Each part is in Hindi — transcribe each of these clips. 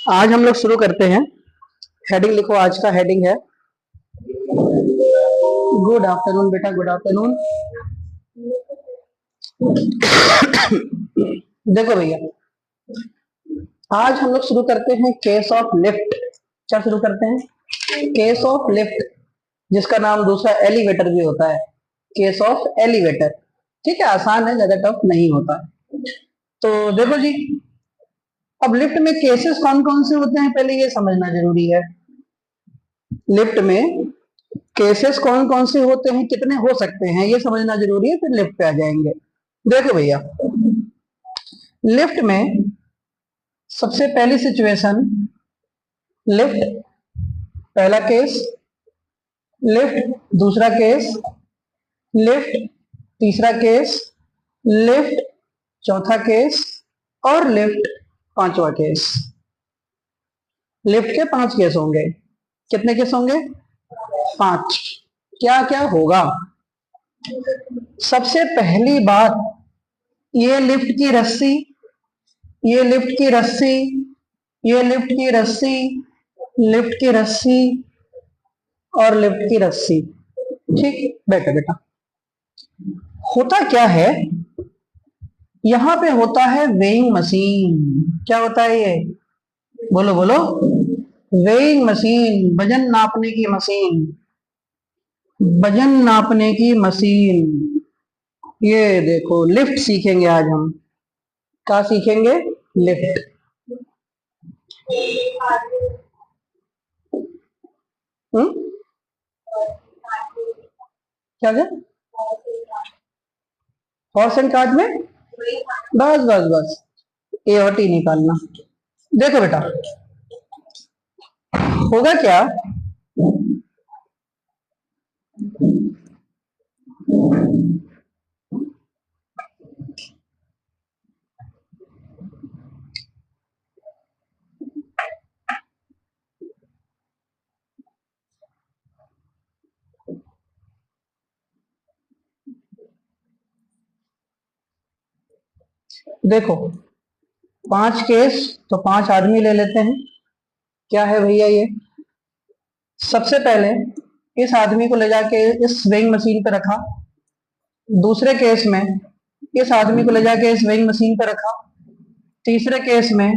आज हम लोग शुरू करते हैं। हेडिंग लिखो, आज का हेडिंग है गुड आफ्टरनून। बेटा गुड आफ्टरनून। देखो भैया, आज हम लोग शुरू करते हैं केस ऑफ लिफ्ट। क्या शुरू करते हैं? केस ऑफ लिफ्ट, जिसका नाम दूसरा एलिवेटर भी होता है। Case of elevator. ठीक है, आसान है, ज्यादा टफ नहीं होता। तो देखो जी, अब लिफ्ट में केसेस कौन कौन से होते हैं पहले ये समझना जरूरी है। लिफ्ट में केसेस कौन कौन से होते हैं, कितने हो सकते हैं, ये समझना जरूरी है, फिर लिफ्ट पे आ जाएंगे। देखो भैया, लिफ्ट में सबसे पहली सिचुएशन, लिफ्ट पहला केस, लिफ्ट दूसरा केस, लिफ्ट तीसरा केस, लिफ्ट चौथा केस और लिफ्ट पांचवा केस। लिफ्ट के 5 केस होंगे। कितने केस होंगे? 5। क्या क्या होगा? सबसे पहली बात, ये लिफ्ट की रस्सी, ये लिफ्ट की रस्सी, ये लिफ्ट की रस्सी, लिफ्ट की रस्सी और लिफ्ट की रस्सी। ठीक, बैठो बेटा। होता क्या है, यहां पे होता है वेइंग मशीन। क्या होता है ये? बोलो बोलो। वेइंग मशीन, वजन नापने की मशीन। वजन नापने की मशीन। ये देखो, लिफ्ट सीखेंगे आज हम। क्या सीखेंगे? लिफ्ट। क्या क्या? हॉर्स एंड कार्ट में बस बस बस ए और टी निकालना। देखो बेटा, होगा क्या, देखो 5 केस तो 5 आदमी ले लेते हैं। क्या है भैया ये? सबसे पहले इस आदमी को ले जाके इस वेइंग मशीन पे रखा। दूसरे केस में इस आदमी को ले जाके इस वेइंग मशीन पे रखा। तीसरे केस में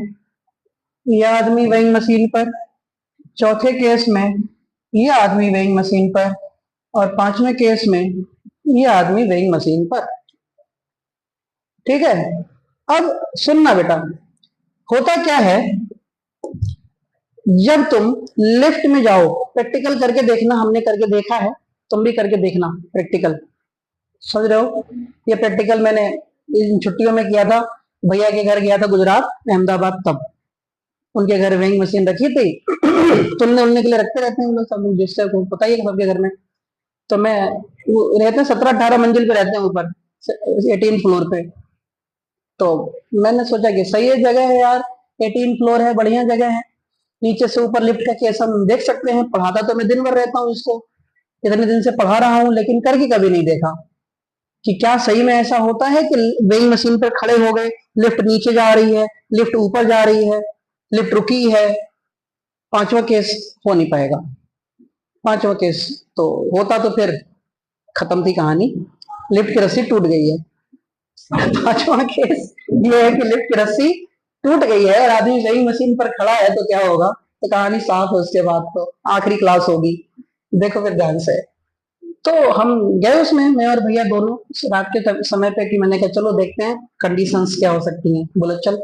यह आदमी वेइंग मशीन पर। चौथे केस में यह आदमी वेइंग मशीन पर। और 5वें केस में यह आदमी वेइंग मशीन पर। ठीक है, अब सुनना बेटा, होता क्या है, जब तुम लिफ्ट में जाओ, प्रैक्टिकल करके देखना, हमने करके देखा है, तुम भी करके देखना प्रैक्टिकल। समझ रहे हो? ये प्रैक्टिकल मैंने इन छुट्टियों में किया था। भैया के घर गया था गुजरात, अहमदाबाद, तब उनके घर वेइंग मशीन रखी थी। तुमने उनने के लिए रखते रहते हैं हम लोग, सब लोग, जिससे को पता ही है सबके घर में। तो मैं रहते हैं 17-18 मंजिल पे रहते हैं, ऊपर 18 फ्लोर पे। तो मैंने सोचा कि सही है, जगह है यार, 18 फ्लोर है, बढ़िया जगह है। नीचे से ऊपर लिफ्ट का केस हम देख सकते हैं। पढ़ाता तो मैं दिन भर रहता हूँ इसको, इतने दिन से पढ़ा रहा हूँ, लेकिन करके कभी नहीं देखा कि क्या सही में ऐसा होता है कि वेइंग मशीन पर खड़े हो गए, लिफ्ट नीचे जा रही है, लिफ्ट ऊपर जा रही है, लिफ्ट रुकी है। 5वां केस हो नहीं पाएगा। 5वां केस तो होता तो फिर खत्म थी कहानी, लिफ्ट की रस्सी टूट गई है। 5वां केस ये है कि लिफ्ट की रस्सी टूट गई है और आदमी वेइंग मशीन पर खड़ा है, तो क्या होगा? तो कहानी साफ है, उसके बाद तो आखिरी क्लास होगी। देखो फिर ध्यान से। तो हम गए उसमें, मैं और भैया दोनों, रात के समय पे, कि मैंने कहा चलो देखते हैं कंडीशंस क्या हो सकती हैं। बोले चल।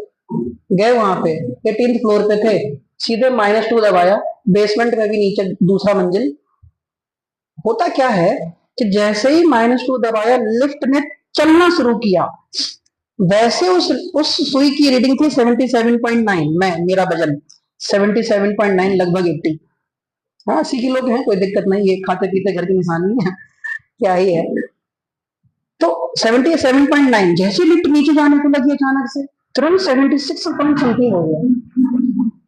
गए वहां पे, 18 फ्लोर पे थे, सीधे -2 दबाया, बेसमेंट में भी नीचे दूसरा मंजिल। होता क्या है कि जैसे ही -2 दबाया, लिफ्ट ने चलना शुरू किया। वैसे उस सुई की रीडिंग थी 77.9, मैं मेरा वजन 77.9, लगभग 80। हाँ, 80 किलो के हैं, कोई दिक्कत नहीं, ये खाते पीते घर की निशानी है, क्या ही है। तो 77.9, जैसे लिफ्ट नीचे जाने को लगी, अचानक से तुरंत 76 पॉइंट समथिंग हो गया।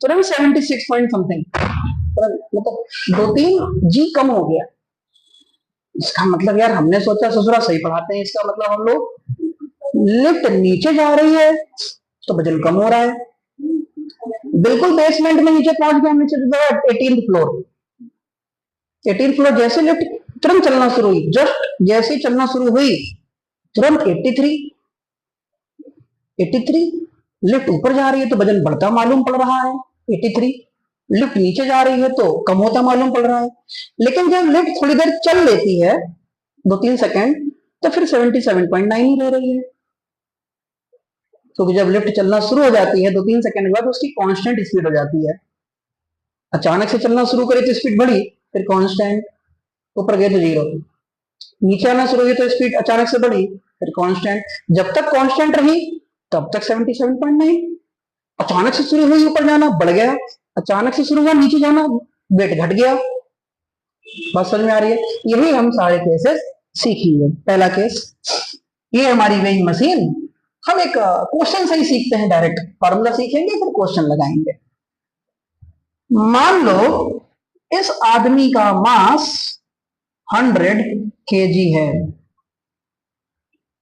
तुरंत 76 पॉइंट समथिंग, मतलब 2-3 जी कम हो गया। इसका मतलब यार, हमने सोचा ससुरा सही पढ़ाते हैं, इसका मतलब हम लोग, लिफ्ट नीचे जा रही है तो वजन कम हो रहा है, बिल्कुल बेसमेंट में नीचे पहुंच गया, नीचे 18th फ्लोर। 18th फ्लोर जैसे लिफ्ट तुरंत चलना शुरू हुई, जस्ट जैसे ही चलना शुरू हुई तुरंत 83 लिफ्ट ऊपर जा रही है तो वजन बढ़ता मालूम पड़ रहा है 83, लिफ्ट नीचे जा रही है तो कम होता मालूम पड़ रहा है। लेकिन जब लिफ्ट थोड़ी देर चल लेती है 2-3 सेकंड तो फिर 77.9 ही रह रही है, क्योंकि जब लिफ्ट चलना शुरू हो जाती है 2-3 सेकंड के बाद उसकी कांस्टेंट स्पीड हो जाती है। अचानक से चलना शुरू करी तो स्पीड बढ़ी, फिर कांस्टेंट, ऊपर गए तो 0, नीचे आना शुरू हुई तो स्पीड अचानक से बढ़ी, फिर कांस्टेंट, जब तक कांस्टेंट रही तब तक 77.9। अचानक से शुरू हुई ऊपर जाना, बढ़ गया, अचानक से शुरू हुआ नीचे जाना, वेट घट गया। बात समझ में आ रही है? यही हम सारे केसेस सीखेंगे। पहला केस, ये हमारी वेइंग मशीन, हम एक क्वेश्चन से ही सीखते हैं, डायरेक्ट फॉर्मूला सीखेंगे फिर क्वेश्चन लगाएंगे। मान लो इस आदमी का मास 100 kg है।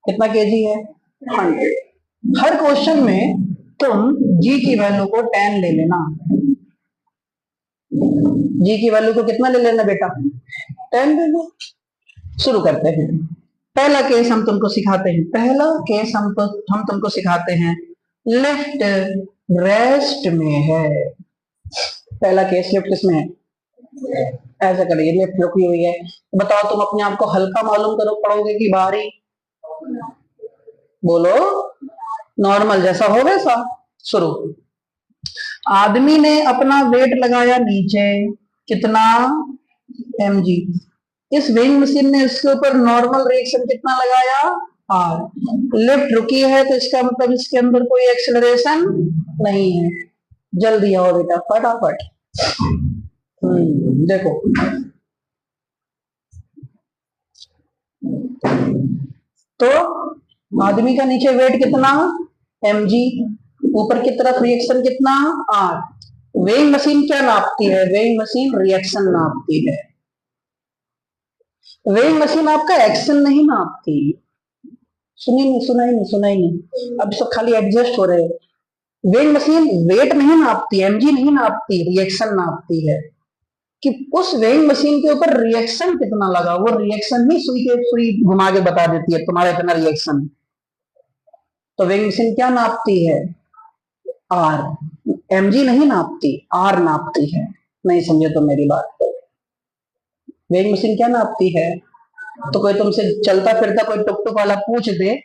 कितना kg है? 100। हर क्वेश्चन में तुम g की वैल्यू को 10 ले लेना। g की वैल्यू को कितना ले लेना बेटा? 10 ले लो। शुरू करते हैं। पहला केस हम तुमको सिखाते हैं, पहला केस हम तुमको सिखाते हैं, लिफ्ट रेस्ट में है। पहला केस लिफ्ट किसमें है? ऐसा करिए, लिफ्ट रुकी हुई है, बताओ तुम अपने आप को हल्का मालूम करो पड़ोगे कि भारी? बोलो, नॉर्मल जैसा हो वैसा। शुरू, आदमी ने अपना वेट लगाया नीचे, कितना? mg। इस वेइंग मशीन ने इसके ऊपर नॉर्मल रिएक्शन कितना लगाया? r। लिफ्ट रुकी है तो इसका मतलब इसके अंदर कोई एक्सेलरेशन नहीं है। जल्दी आओ बेटा फटाफट। देखो, तो आदमी का नीचे वेट कितना? mg, ऊपर की तरफ रिएक्शन कितना? r। वेइंग मशीन क्या नापती है? वेइंग मशीन रिएक्शन नापती है। वेइंग मशीन आपका एक्शन नहीं नापती। सुना ही नहीं, अब सब खाली एडजस्ट हो रहे हैं। वेइंग मशीन वेट नहीं नापती, mg नहीं नापती, रिएक्शन नापती है कि उस वेइंग मशीन के ऊपर रिएक्शन कितना लगा। वो रिएक्शन ही सुई घुमा के बता देती है तुम्हारा इतना रिएक्शन। तो वेइंग मशीन क्या नापती है? r। mg नहीं नापती, r नापती है। नहीं समझे तो मेरी बात। वेइंग मशीन क्या नापती है? तो कोई तुमसे चलता फिरता कोई टुक टुक वाला पूछ दे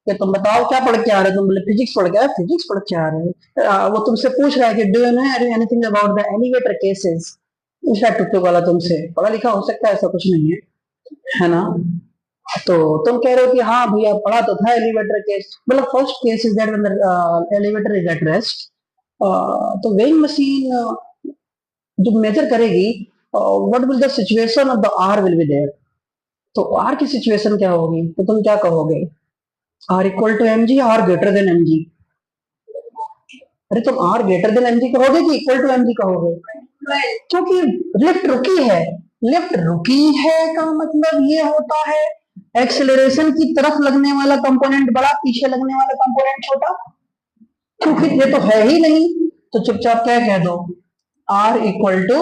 कि तुम बताओ क्या पढ़ के आ रहे हो, तुम बोले फिजिक्स पढ़ के आ रहे हो, फिजिक्स पढ़ के आ रहे हो, वो तुमसे पूछ रहा है कि do you know anything about the elevator cases. उसका टुक टुक वाला तुमसे पढ़ा लिखा हो सकता है, ऐसा कुछ नहीं है ना? तो तुम कह रहे हो कि हाँ भैया पढ़ा तो था एलिवेटर केस। मतलब first case is that when elevator is at rest. तो वेइंग मशीन जो मेजर करेगी what will the situation of the R will be there. तो आर की सिचुएशन क्या होगी? तो तुम क्या कहोगे? R equal to M G, R greater than M G. अरे तुम R greater than M G कहोगे कि इक्वल टू एम जी कहोगे? क्योंकि लिफ्ट रुकी है। लिफ्ट रुकी है का मतलब ये होता है एक्सेलरेशन की तरफ लगने वाला कंपोनेंट बड़ा, पीछे लगने वाला कंपोनेंट छोटा। क्योंकि ये तो है ही नहीं, तो चुपचाप क्या कह दो? R equal to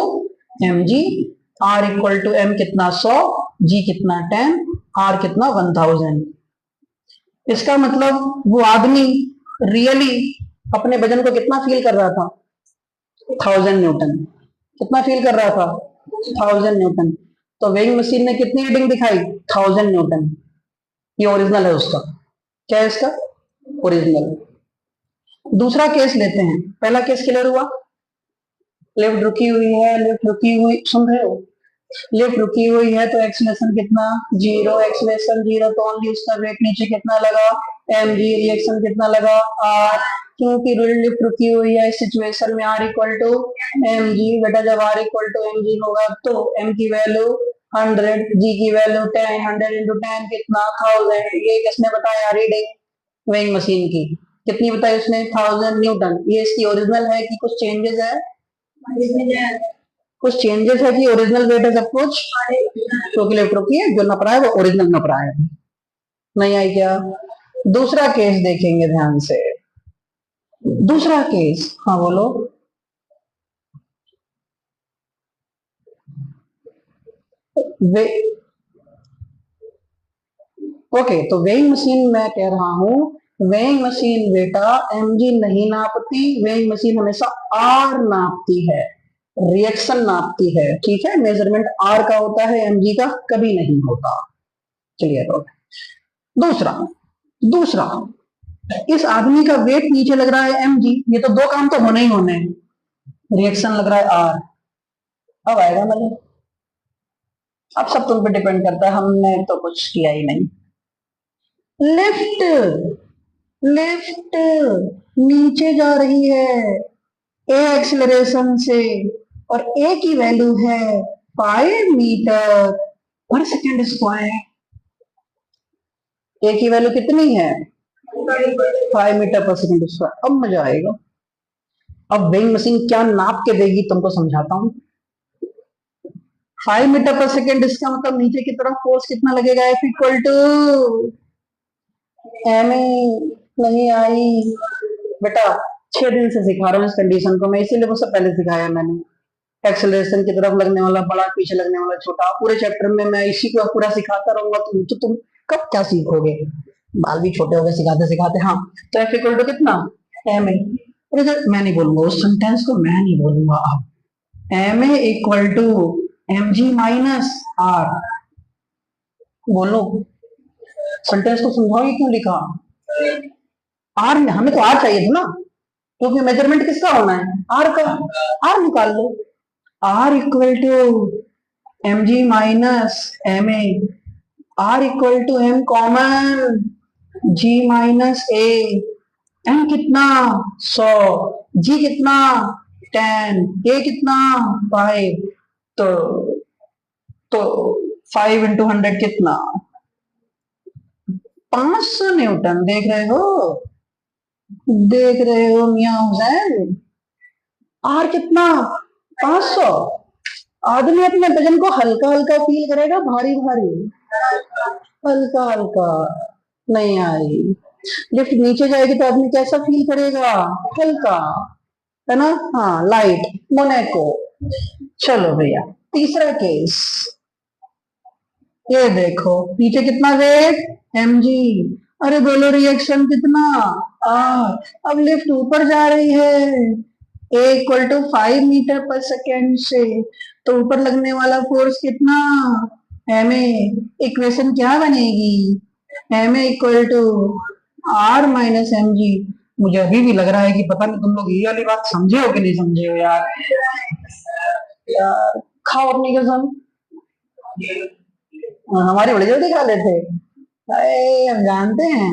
M G. R equal to M कितना 100, जी कितना 10, आर कितना 1000। इसका मतलब वो आदमी रियली अपने वजन को कितना फील कर रहा था? 1000 न्यूटन। कितना फील कर रहा था? 1000 न्यूटन। तो वेइंग मशीन ने कितनी रीडिंग दिखाई? 1000 न्यूटन। ये ओरिजिनल है उसका। क्या है इसका? ओरिजिनल। दूसरा केस लेते हैं। पहला केस क्लियर हुआ? लिफ्ट रुकी हुई है, लिफ्ट रुकी हुई, सुन रहे हो? लिफ्ट रुकी हुई है तो एक्सेलरेशन कितना? 0। एक्सेलरेशन 0 तो ओनली उसका वेट नीचे कितना लगा? mg। रिएक्शन कितना लगा? r। क्योंकि लिफ्ट रुकी हुई है इस सिचुएशन में r इक्वल टू mg। बेटा जब r इक्वल टू mg होगा तो m की वैल्यू 100, g की वैल्यू 10, 100 into 10 कितना? 1000। ये किसने बताया? रीडिंग वेइंग मशीन की। कितनी बताई उसने? 1000 न्यूटन। ये इसकी ओरिजिनल है कि कुछ चेंजेस है? कुछ चेंजेस है कि ओरिजिनल वेट है सब कुछ? क्योंकि लिफ्ट रुकी है, जो नप रहा है वो ओरिजिनल नप रहा है। नहीं आई क्या? दूसरा केस देखेंगे ध्यान से। दूसरा केस, हाँ बोलो। वे ओके, तो वेइंग मशीन मैं कह रहा हूं, वेइंग मशीन बेटा mg नहीं नापती, वेइंग मशीन हमेशा r नापती है, रिएक्शन नापती है, ठीक है। मेजरमेंट r का होता है, mg का कभी नहीं होता। चलिए तो दूसरा दूसरा इस आदमी का वेट नीचे लग रहा है mg, ये तो दो काम तो होने ही होने हैं, रिएक्शन लग रहा है r। अब आएगा मतलब, अब सब तुम पे डिपेंड करता है, हमने तो कुछ किया ही नहीं। लिफ्ट लिफ्ट नीचे जा रही है ए एक्सेलरेशन से, और ए की वैल्यू है 5 मीटर पर सेकेंड स्क्वायर। ए की वैल्यू कितनी है? 5 मीटर पर सेकेंड स्क्वायर। अब मजा आएगा। अब वेइंग मशीन क्या नाप के देगी तुमको समझाता हूं। 5 मीटर पर सेकेंड, इसका मतलब नीचे की तरफ फोर्स कितना लगेगा? F equal to M A. नहीं आई बेटा, 6 दिन से सिखा रहा हूँ इस कंडीशन को मैं, इसीलिए मुझसे पहले सिखाया मैंने। एक्सेलरेशन की तरफ लगने वाला बड़ा, पीछे लगने वाला छोटा, पूरे चैप्टर में मैं इसी को पूरा सिखाता रहूंगा। तुम कब क्या सीखोगे? बाल भी छोटे हो गए सिखाते सिखाते। हाँ, तो F इक्वल टू कितना? M A. मैं नहीं बोलूंगा उस सेंटेंस को, मैं नहीं बोलूंगा अब। M A equal to M G minus R. बोलो, सेंटेंस को समझाओ, ये क्यों लिखा? आर, हमें तो आर चाहिए था ना, क्योंकि मेजरमेंट किसका होना है? आर का। आर निकाल लो। R equal to M G minus M A, R equal to M common G minus A. M कितना? 100, जी कितना? 10, ए कितना? 5। तो 5 इंटू 100 कितना? 500 न्यूटन। देख रहे हो, देख रहे हो मियां हुसैन? आर कितना? 500। आदमी अपने वजन को हल्का हल्का फील करेगा, भारी भारी? हल्का हल्का। नहीं आई। लिफ्ट नीचे जाएगी तो आदमी कैसा फील करेगा? हल्का, है ना? हाँ, लाइट मोनेको। चलो भैया, तीसरा केस ये देखो, नीचे कितना वेट? mg। अरे बोलो, रिएक्शन कितना? r। अब लिफ्ट ऊपर जा रही है a इक्वल टू 5 मीटर पर सेकेंड से, तो ऊपर लगने वाला फोर्स कितना? ma। इक्वेशन क्या बनेगी? ma equal to r minus mg। मुझे अभी भी लग रहा है कि पता नहीं तुम लोग ये वाली बात समझे हो कि नहीं समझे हो यार। यार खाओ अपनी कसम, हमारी बड़ी जल्दी खा लेते। अरे हम जानते हैं,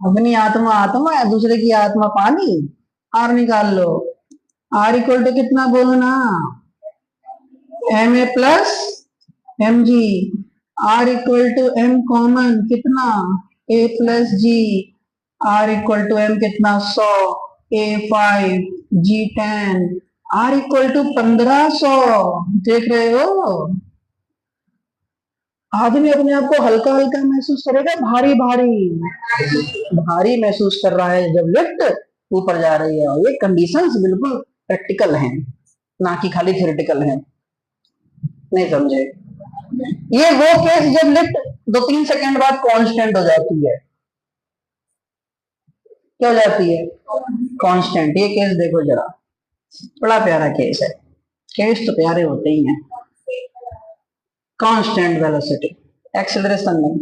अपनी आत्मा आत्मा है, दूसरे की आत्मा पानी। आर निकाल लो। आर इक्वल टू कितना बोलो ना? M A plus M G. R equal to M common कितना? A plus G. R equal to M कितना? 100, A 5, G 10। R equal to 1500। देख रहे हो, आदमी अपने आप को हल्का हल्का महसूस करेगा, भारी भारी? भारी महसूस कर रहा है जब लिफ्ट ऊपर जा रही है। और ये कंडीशंस बिल्कुल प्रैक्टिकल हैं, ना कि खाली थ्योरेटिकल हैं। नहीं समझे? ये वो केस जब लिफ्ट 2-3 सेकंड बाद कांस्टेंट हो जाती है। क्या हो जाती है? कांस्टेंट। ये केस देखो जरा, बड़ा प्यारा केस है। केस तो प्यारे होते ही हैं। कांस्टेंट वेलोसिटी, एक्सेलरेशन नहीं।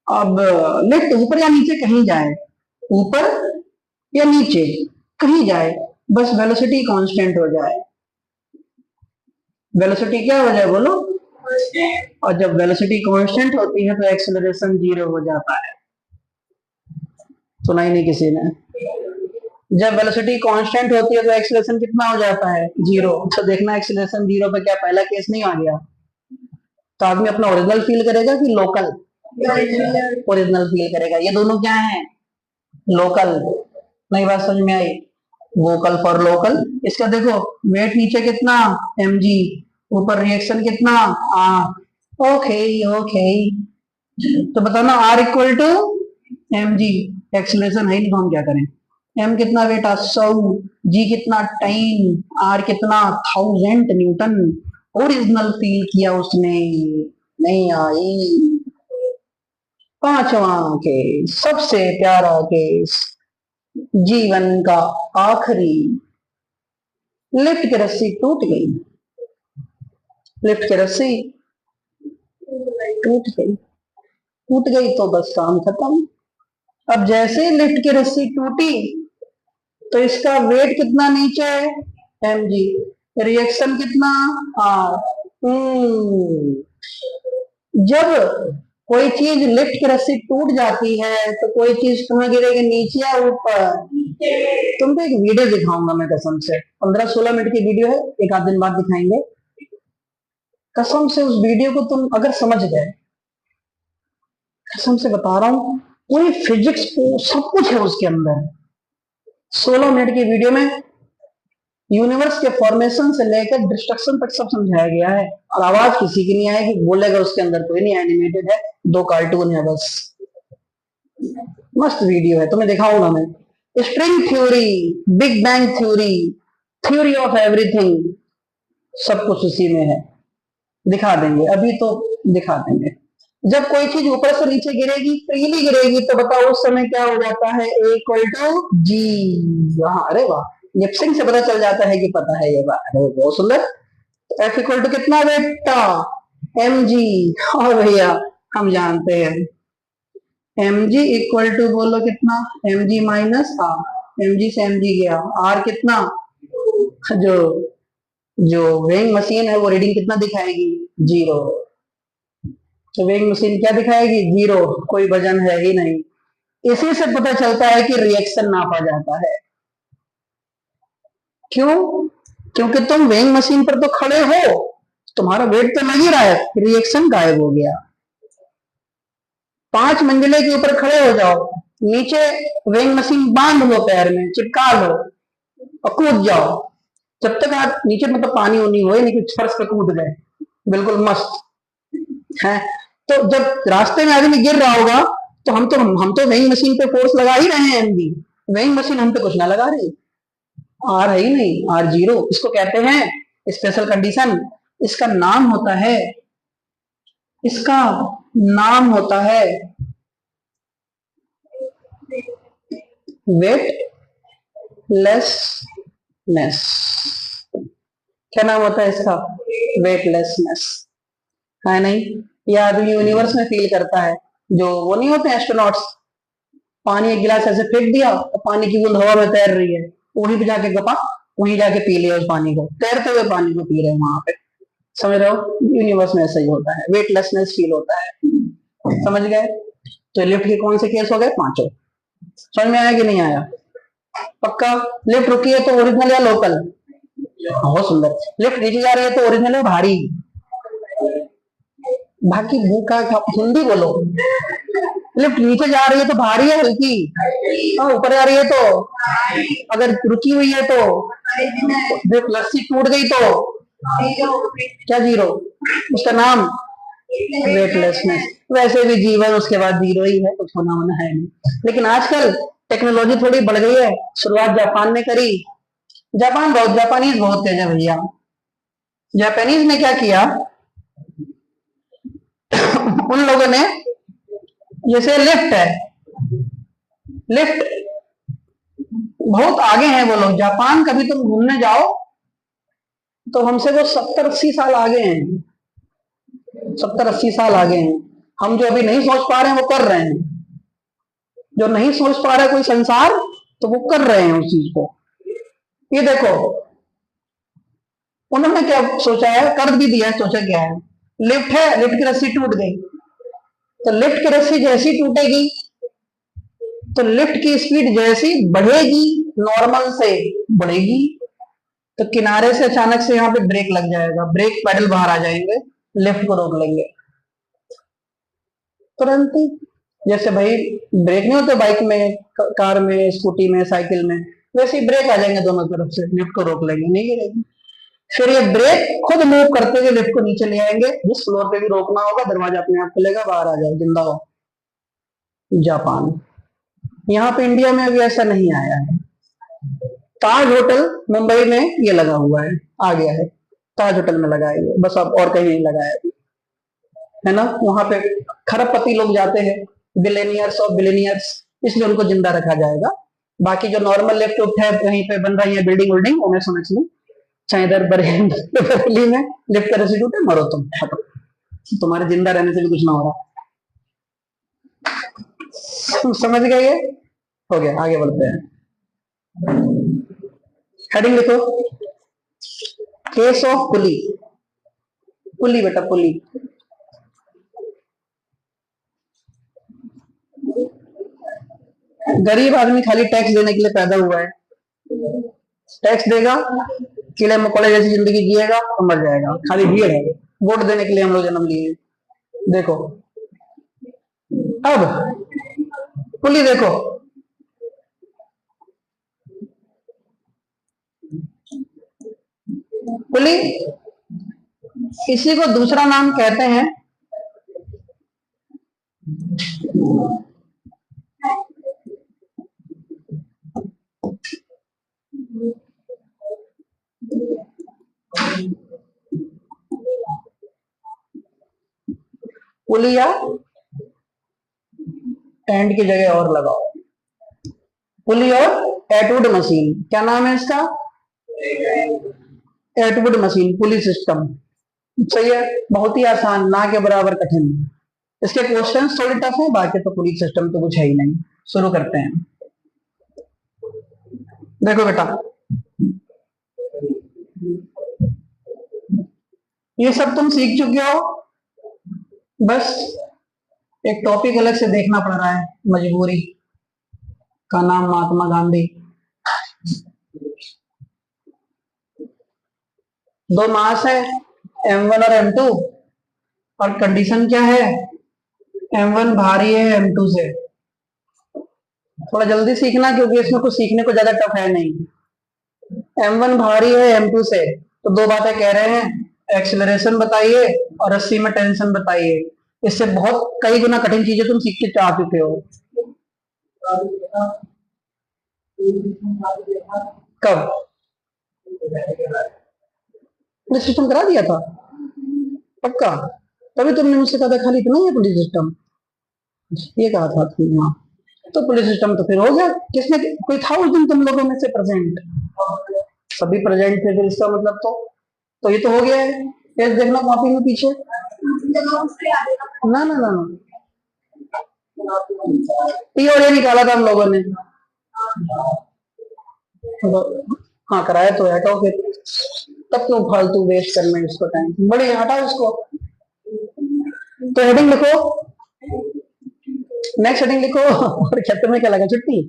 अब लिफ्ट ऊपर या नीचे कहीं जाए, ऊपर या नीचे कहीं जाए, बस वेलोसिटी कांस्टेंट हो जाए। वेलोसिटी क्या हो जाए बोलो? और जब वेलोसिटी कांस्टेंट होती है तो एक्सेलरेशन 0 हो जाता है। सुना ही नहीं किसी ने? जब वेलोसिटी कांस्टेंट होती है तो एक्सेलरेशन कितना हो जाता है? 0। तो देखना, एक्सेलरेशन 0 पे क्या पहला केस नहीं आ गया? तो आदमी अपना ओरिजिनल फील करेगा कि लोकल? ओरिजिनल फील करेगा। ये दोनों क्या है? लोकल। नई बात समझ में आई? Vocal for local. इसका देखो, वेट नीचे कितना? mg, ऊपर रिएक्शन कितना? r। ओके ओके, तो बताना r equal to mg। Acceleration है नहीं तो हम क्या करें? m कितना वेट? 100, g कितना? 10, r कितना? 1000 न्यूटन। ओरिजिनल फील किया उसने, नहीं आई। पांचवा केस, सबसे प्यारा केस, जीवन का आखिरी। लिफ्ट की रस्सी टूट गई, लिफ्ट की रस्सी टूट गई, टूट गई तो बस काम खत्म। अब जैसे लिफ्ट की रस्सी टूटी तो इसका वेट कितना नीचे है, mg, रिएक्शन कितना, r। जब कोई चीज लिफ्ट की रस्सी टूट जाती है तो कोई चीज कहाँ गिरेगी, नीचे या ऊपर। तुमको एक वीडियो दिखाऊंगा मैं कसम से, 15-16 मिनट की वीडियो है, एक आध दिन बाद दिखाएंगे। कसम से उस वीडियो को तुम अगर समझ गए, कसम से बता रहा हूं, पूरी फिजिक्स को सब कुछ है उसके अंदर। 16 मिनट की वीडियो में यूनिवर्स के फॉर्मेशन से लेकर डिस्ट्रक्शन तक सब समझाया गया है, और आवाज किसी की नहीं आएगी, बोलेगा उसके अंदर कोई नहीं, एनिमेटेड है, 2 कार्टून है बस। मस्त वीडियो है, तुम्हें दिखाऊंगा मैं। String theory, big bang theory, theory of everything, सब कुछ उसी में है। दिखा देंगे, अभी तो दिखा देंगे। जब कोई चीज ऊपर से नीचे गिरेगी, फ्रीली गिरेगी, तो बताओ उस समय क्या हो जाता है, A = G। हाँ, अरे वाह, लिपसिंग से पता चल जाता है कि पता है ये बात, अरे बहुत सुंदर। F = कितना बेटा, mg। और भैया हम जानते हैं mg = बोलो कितना, mg - r, mg से mg गया, r कितना, जो जो वेइंग मशीन है वो रीडिंग कितना दिखाएगी, 0। तो वेइंग मशीन क्या दिखाएगी, 0, कोई वजन है ही नहीं। इसी से पता चलता है कि रिएक्शन नापा जाता है। क्यों, क्योंकि तुम वेइंग मशीन पर तो खड़े हो, तुम्हारा वेट तो लग ही रहा है, रिएक्शन गायब हो गया। 5 मंजिले के ऊपर खड़े हो जाओ, नीचे वेइंग मशीन बांध लो, पैर में चिपका लो और कूद जाओ। जब तक आप नीचे मतलब पानी उनी हो, नहीं कुछ फर्श पे कूद गए, बिल्कुल मस्त है। तो जब रास्ते में आदमी गिर रहा होगा तो हम तो वेइंग मशीन पे फोर्स लगा ही रहे हैं, mg। वेइंग मशीन हम पे कुछ ना लगा रही, आर है ही नहीं, r0। इसको कहते हैं स्पेशल कंडीशन। इसका नाम होता है, इसका नाम होता है वेटलेसनेस। क्या नाम होता है इसका, वेटलेसनेस, है नहीं। ये आदमी यूनिवर्स में फील करता है, जो वो नहीं होते एस्ट्रोनॉट्स, पानी एक गिलास ऐसे फेंक दिया और पानी की बूंद हवा में तैर रही है, वहीं पे जाके गपा, वहीं जाके पी लिया उस पानी को, तैरते हुए पानी को पी रहे हैं वहां पे। समझ रहे हो, यूनिवर्स में ऐसा ही होता है, वेटलेसनेस फील होता है। समझ गए। तो लिफ्ट के कौन से केस हो गए, 5। समझ में आया कि नहीं आया, पक्का। लिफ्ट रुकी है तो ओरिजिनल या लोकल, बहुत सुंदर। लिफ्ट नीचे जा रही है तो ओरिजिनल है भारी, बाकी भूखा हिंदी बोलो। लिफ्ट नीचे जा रही है तो भारी है हल्की, और ऊपर जा रही है तो, अगर रुकी हुई है तो, लस्सी टूट गई तो क्या, 0, उसका नाम वेटलेसनेस। वैसे भी जीवन उसके बाद 0 ही है, कुछ होना होना है नहीं। लेकिन आजकल टेक्नोलॉजी थोड़ी बढ़ गई है, शुरुआत जापान ने करी। जापानीज बहुत तेज है भैया। जापानीज ने क्या किया, उन लोगों ने, जैसे लिफ्ट है, लिफ्ट बहुत आगे हैं वो लोग। जापान कभी तुम घूमने जाओ तो हमसे वो 70-80 साल आगे हैं, 70-80 साल आगे हैं। हम जो अभी नहीं सोच पा रहे हैं वो कर रहे हैं, जो नहीं सोच पा रहा है कोई संसार, तो वो कर रहे हैं उस चीज को। ये देखो उन्होंने क्या सोचा है, कर भी दिया है, सोचा क्या है, लिफ्ट है, लिफ्ट की रस्सी टूट गई, तो लिफ्ट की रस्सी जैसी टूटेगी तो लिफ्ट की स्पीड जैसी बढ़ेगी, नॉर्मल से बढ़ेगी, तो किनारे से अचानक से यहाँ पे ब्रेक लग जाएगा, ब्रेक पैडल बाहर आ जाएंगे, लिफ्ट को रोक लेंगे तुरंत ही। जैसे भाई ब्रेक नहीं होते बाइक में, कार में, स्कूटी में, साइकिल में, वैसे ही ब्रेक आ जाएंगे दोनों तरफ से, लिफ्ट को रोक लेंगे, नहीं गिरेगी। फिर ये ब्रेक खुद मूव करते हुए लिफ्ट को नीचे ले आएंगे, जिस फ्लोर पे भी रोकना होगा दरवाजा अपने आप खुलेगा, बाहर आ जाओ, जिंदा हो। जापान। यहाँ पे इंडिया में अभी ऐसा नहीं आया है। ताज होटल मुंबई में ये लगा हुआ है, आ गया है, ताज होटल में लगा है ये, बस अब और कहीं नहीं लगा है ना। वहां पे खरबपति लोग जाते हैं, बिलेनियर्स और बिलेनियर्स, इसलिए उनको जिंदा रखा जाएगा। बाकी जो नॉर्मल लिफ्ट उफ्ट है कहीं पे बन रही है बिल्डिंग विल्डिंग, उन्हें समझ लो चाहे इधर बरेली में लिफ्ट का रेस्टिट्यूट है, मरो तुम, तुम्हारे जिंदा रहने से भी कुछ ना हो रहा। समझ गए ये? हो गया, आगे बढ़ते हैं। हेडिंग लिखो, केस ऑफ पुली। पुली बेटा पुली। गरीब आदमी खाली टैक्स देने के लिए पैदा हुआ है, टैक्स देगा, कीड़े मकोड़े जैसी जिंदगी जिएगा तो मर जाएगा, खाली भीड़ है। वोट देने के लिए हम लोग जन्म लिए। देखो अब पुली देखो, पुली इसी को दूसरा नाम कहते हैं पुली, या एंड की जगह और लगाओ, पुली और एटवुड मशीन। क्या नाम है इसका? एटवुड मशीन, पुली सिस्टम। सही है, बहुत ही आसान, ना के बराबर कठिन। इसके क्वेश्चन थोड़े टफ है, बाकी तो पुलिस सिस्टम तो कुछ है ही नहीं। शुरू करते हैं। देखो बेटा, ये सब तुम सीख चुके हो, बस एक टॉपिक अलग से देखना पड़ रहा है, मजबूरी का नाम महात्मा गांधी। दो मास है M1 और M2, और कंडीशन क्या है? M1 भारी है M2 से। थोड़ा जल्दी सीखना, क्योंकि इसमें कुछ सीखने को ज्यादा टफ है नहीं। M1 भारी है M2 से, तो दो बातें कह रहे हैं, एक्सीलरेशन बताइए और रस्सी में टेंशन बताइए। इससे बहुत कई गुना कठिन चीजें तुम सीख के आ चुके हो। कब पुलिस सिस्टम करा दिया था? पक्का? तभी तुमने मुझसे कहा था खाली इतना ही है पुलिस सिस्टम, ये कहा था तुमने। हाँ, तो पुलिस सिस्टम तो फिर हो गया। किसने, कोई था उस दिन तुम लोगों में से प्रेजेंट? सभी प्रेजेंट थे, फिर इसका मतलब तो ये तो हो गया है। पेज देखना कॉपी में पीछे। ना ना ना ना, पी और ए निकाला था हम लोगों ने। हाँ कराया तो है, तो फिर तब क्यों फालतू वेस्ट करना इसको टाइम, बड़ी हटाओ इसको। तो हेडिंग लिखो, नेक्स्ट हेडिंग लिखो। और क्या तुम्हें क्या लगा छुट्टी?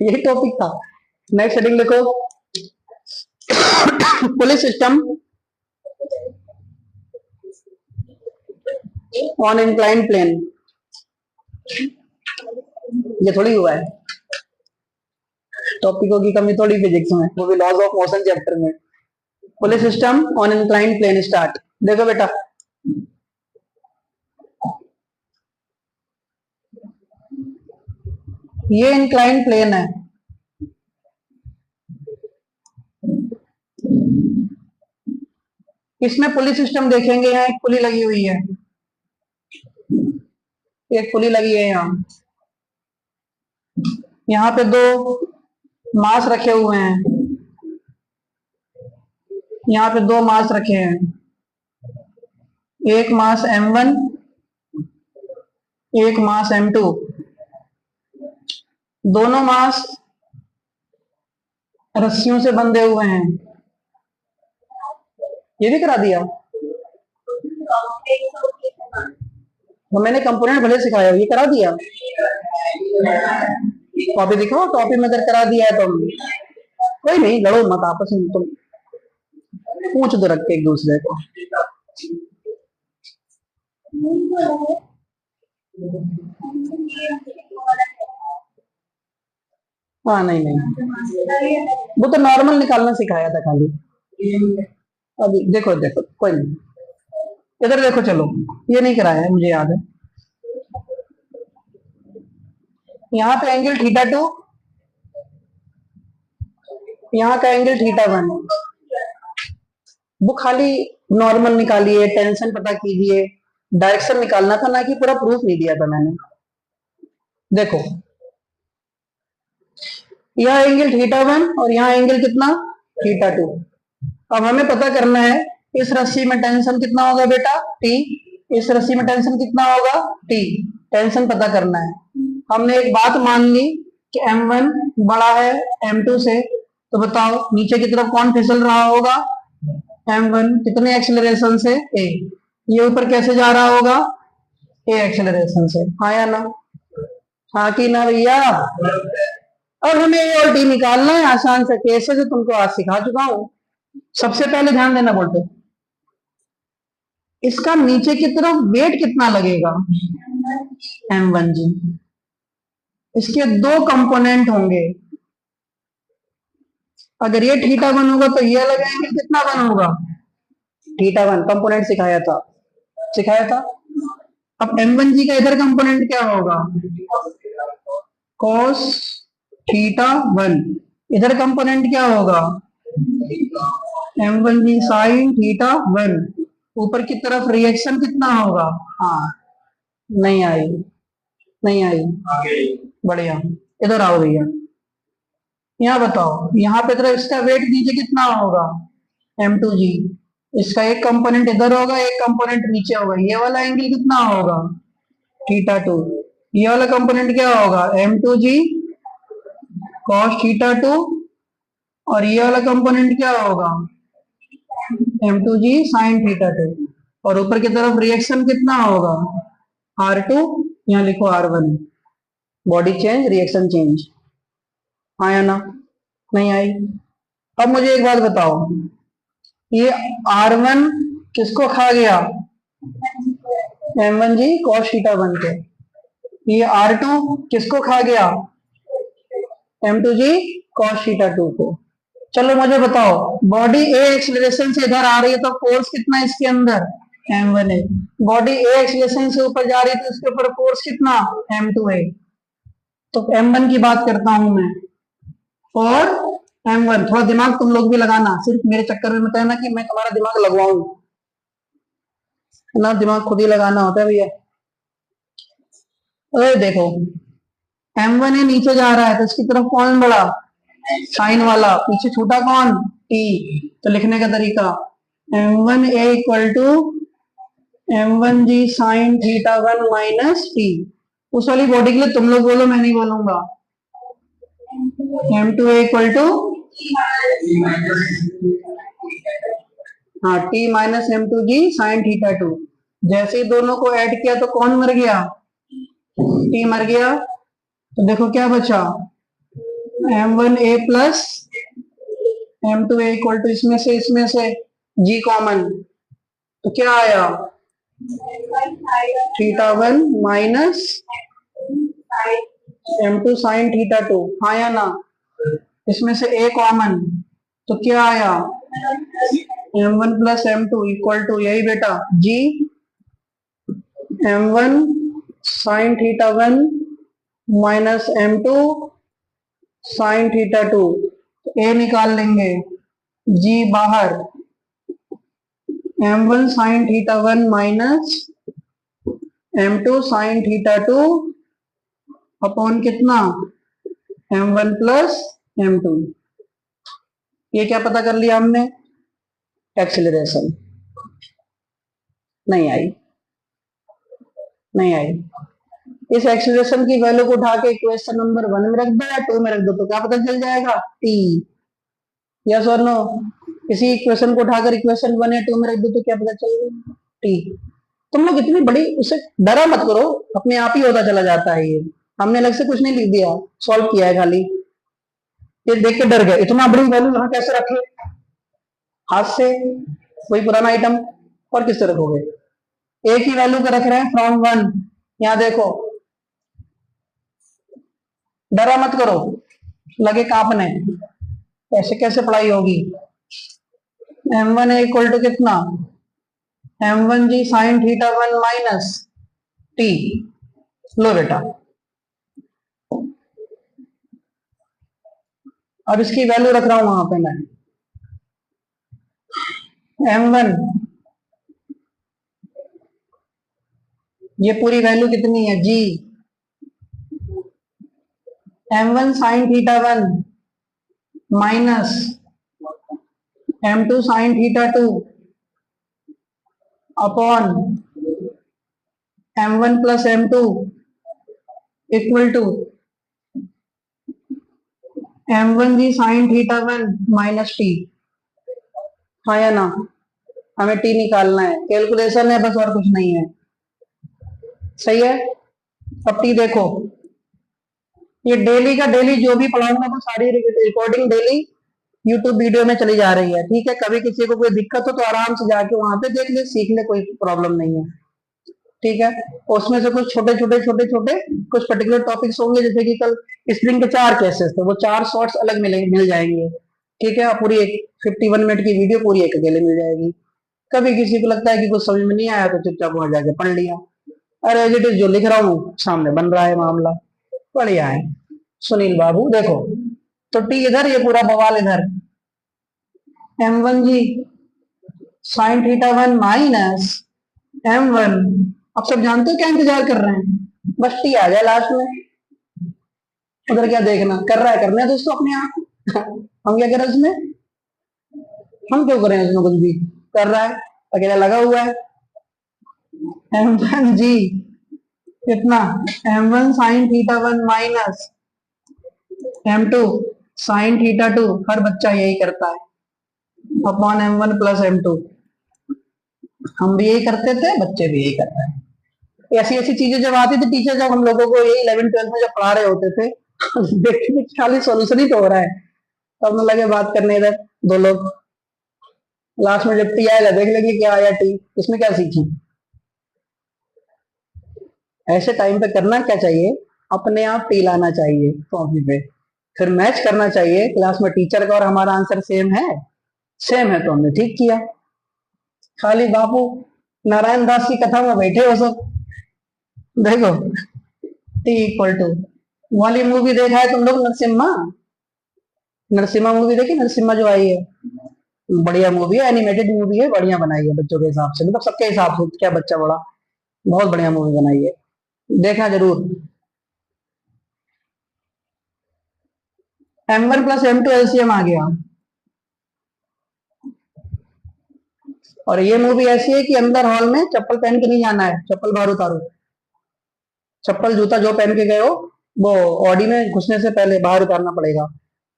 यही टॉपिक था। नेक्स्ट हेडिंग लिखो, pulleys system on incline plane. ये थोड़ी हुआ है, टॉपिकों की कमी थोड़ी फिजिक्स में, वो भी लॉज ऑफ मोशन चैप्टर में। Pulleys system on incline plane start. देखो बेटा, ये इंक्लाइन प्लेन है, इसमें पुलिस सिस्टम देखेंगे। यहाँ एक पुली लगी हुई है, एक पुली लगी है यहाँ पे दो मास रखे हुए हैं, यहाँ पे दो मास रखे हैं, एक मास M1, एक मास M2। दोनों मास रस्सियों से बंधे हुए हैं। ये भी करा दिया, तो मैंने कंपोनेंट भले सिखाया, ये करा दिया। कॉपी दिखाओ, कॉपी में अगर करा दिया है तो कोई नहीं, लड़ो मत आपस में, तुम पूछ दो रख के एक दूसरे को। हाँ नहीं नहीं, वो तो नॉर्मल निकालना सिखाया था खाली। अभी देखो देखो, कोई नहीं, इधर देखो, चलो ये नहीं कराया है, मुझे याद है। यहाँ पे एंगल θ2, यहाँ का एंगल θ1। वो खाली नॉर्मल निकालिए, टेंशन पता कीजिए, डायरेक्शन निकालना था, ना कि पूरा प्रूफ नहीं दिया था मैंने। देखो यह एंगल θ1 और यहाँ एंगल कितना θ2। अब हमें पता करना है इस रस्सी में टेंशन कितना होगा बेटा T, इस रस्सी में टेंशन कितना होगा T, टेंशन पता करना है। हमने एक बात मान ली कि M1 बड़ा है M2 से, तो बताओ नीचे की तरफ कौन फिसल रहा होगा M1, कितने एक्सेलरेशन से A, ये ऊपर कैसे जा रहा होगा A एक्सेलरेशन से, हाँ या ना, हाँ कि ना भैया। अब हमें ए और टी निकालना है, आसान से केस है जो तुमको आज सिखा चुका हूं। सबसे पहले ध्यान देना बोलते, इसका नीचे की तरफ वेट कितना लगेगा M1G। इसके दो कंपोनेंट होंगे, अगर ये θ1 होगा तो ये अलग एंगल कितना बन होगा θ1, कंपोनेंट सिखाया था। अब M1G का इधर कंपोनेंट क्या होगा cos θ1, इधर कंपोनेंट क्या होगा M1G sin θ1। ऊपर की तरफ रिएक्शन कितना होगा, हाँ नहीं आई, नहीं आई, बढ़िया। इधर आओ भैया, यहाँ बताओ, यहाँ पे तरफ इसका वेट नीचे कितना होगा M2G, इसका एक कंपोनेंट इधर होगा, एक कंपोनेंट नीचे होगा, ये वाला एंगल कितना होगा θ2। ये वाला कंपोनेंट क्या होगा M2G cos θ2, और ये वाला कंपोनेंट क्या होगा M2G sin θ2। और ऊपर की तरफ रिएक्शन कितना होगा R2, यहाँ लिखो R1, body change reaction change, हाँ या ना, नहीं आई। अब मुझे एक बात बताओ, ये R1 किसको खा गया M1G cos θ1 के, ये R2 किसको खा गया M2G cos θ2 को। चलो मुझे बताओ, बॉडी ए एक्सीलरेशन से इधर आ रही है तो फोर्स कितना है इसके अंदर M1 है, बॉडी ए एक्सीलरेशन से ऊपर जा रही है तो इसके ऊपर फोर्स कितना M2 है। तो M1 की बात करता हूं मैं, और M1, थोड़ा दिमाग तुम लोग भी लगाना, सिर्फ मेरे चक्कर में मत है कि मैं तुम्हारा दिमाग लगवाऊं ना, दिमाग खुद ही लगाना होता है भैया। अरे देखो M1 है नीचे जा रहा है तो इसकी तरफ कौन बड़ा साइन वाला, पीछे छूटा कौन T। तो लिखने का तरीका M1A equal to M1G sine θ1 minus T। उस वाली बॉडी के लिए तुम लोग बोलो, मैं नहीं बोलूंगा। M2A इक्वल टू हाँ T माइनस M2G साइन θ2। जैसे ही दोनों को ऐड किया तो कौन मर गया T मर गया, तो देखो क्या बचा M1A plus M2A equal to इसमें से G कॉमन, तो क्या आया θ1 माइनस M2 साइन θ2, हाँ या ना। इसमें से A कॉमन, तो क्या आया M1 plus M2 equal to यही बेटा G M1 sine θ1 minus M2 sine θ2। A निकाल लेंगे, G बाहर, M1 sine θ1 minus M2 sine θ2 upon कितना M1 प्लस M2। ये क्या पता कर लिया हमने एक्सीलरेशन, नहीं आई, नहीं आई। इस एक्सीलरेशन की वैल्यू को उठा के इक्वेशन नंबर 1 में रख दो या 2 में रख दो, तो क्या पता चल जाएगा T, यस और नो। इसी इक्वेशन को उठाकर इक्वेशन 1 या 2 में रख दो तो क्या पता चलेगा T। तुम लोग इतनी बड़ी उसे डरा मत करो, अपने आप ही होता चला जाता है, ये हमने अलग से कुछ नहीं लिख दिया, सॉल्व किया है खाली। ये देख के डर गए, इतना बड़ी वैल्यू यहाँ कैसे रखे हाथ से, वही पुराना आइटम, और किससे रखोगे, एक ही वैल्यू का रख रहे हैं फ्रॉम 1। यहाँ देखो डरा मत करो, लगे कांपने, ऐसे कैसे पढ़ाई होगी। M1 इक्वल टू कितना M1G साइन θ1 माइनस T, लो बेटा। अब इसकी वैल्यू रख रहा हूं वहां पे मैं, m1, ये पूरी वैल्यू कितनी है g, m1 sine theta 1 minus m2 sine theta 2 upon m1 plus m2 equal to m1 g sine theta 1 minus T. हाँ या ना, हमें टी निकालना है, कैलकुलेशन है बस और कुछ नहीं है। सही है। अब टी देखो, ये डेली का डेली जो भी पढ़ाऊंगा वो सारी रिकॉर्डिंग डेली यूट्यूब वीडियो में चली जा रही है। ठीक है, कभी किसी को कोई दिक्कत हो तो आराम से जाके वहां पे देख ले, सीख ले, कोई प्रॉब्लम नहीं है। ठीक है, उसमें से कुछ छोटे छोटे छोटे छोटे कुछ पर्टिकुलर टॉपिक्स होंगे, जैसे कि कल स्प्रिंग के 4 केसेस थे, वो 4 शॉर्ट्स अलग मिल जाएंगे। ठीक है, पूरी एक 51 मिनट की वीडियो पूरी एक अकेले मिल जाएगी। कभी किसी को लगता है कि कुछ समझ में नहीं आया तो चुपचाप वहां जाके पढ़ लिया, अरे एज इट इज जो लिख रहा हूँ सामने बन रहा है मामला, बढ़िया है। सुनील बाबू देखो, तो टी इधर, ये पूरा बवाल इधर, m1 g sine theta 1 minus m1। अब सब जानते हो क्या इंतजार कर रहे हैं, बस टी आ जाए लास्ट में, उधर क्या देखना, कर रहा है करने हैं दोस्तों अपने आप। हम क्या करें उसमें, हम क्यों करें उसमें, कुछ भी कर रहा है अकेला लगा हुआ है। m1 जी कितना, m1 sine theta 1 minus m2 sine theta 2, हर बच्चा यही करता है, अपॉन m1 प्लस m2। हम भी यही करते थे, बच्चे भी यही करते हैं। ऐसी ऐसी चीजें जब आती थी, टीचर जब हम लोगों को ये 11th 12th में जब पढ़ा रहे होते थे, देखते थे खाली सोल्यूशन ही तो हो रहा है, तब तो लगे बात करने इधर दो लोग, लास्ट में जब टी आएगा देख लेंगे क्या आया टी, इसमें क्या सीखी। ऐसे टाइम पे करना क्या चाहिए, अपने आप टी लाना चाहिए कॉपी पे, फिर मैच करना चाहिए क्लास में टीचर का और हमारा आंसर सेम है, सेम है तो हमने ठीक किया। खाली बापू नारायण दास की कथा में बैठे हो सब। देखो टी इक्वल टू, वाली मूवी देखा है तुम लोग, नरसिम्हा, नरसिम्हा मूवी देखी, नरसिम्हा जो आई है, बढ़िया मूवी है, एनिमेटेड मूवी है, बढ़िया बनाई है बच्चों के हिसाब से, मतलब सबके हिसाब से, क्या बच्चा बड़ा, बहुत बढ़िया मूवी बनाई है, देखना जरूर। m1 प्लस m2 एलसीएम आ गया, और ये मूवी ऐसी है कि अंदर हॉल में चप्पल पहन के नहीं जाना है, चप्पल बाहर उतारो, चप्पल जूता जो पहन के गए हो वो ऑडी में घुसने से पहले बाहर उतारना पड़ेगा,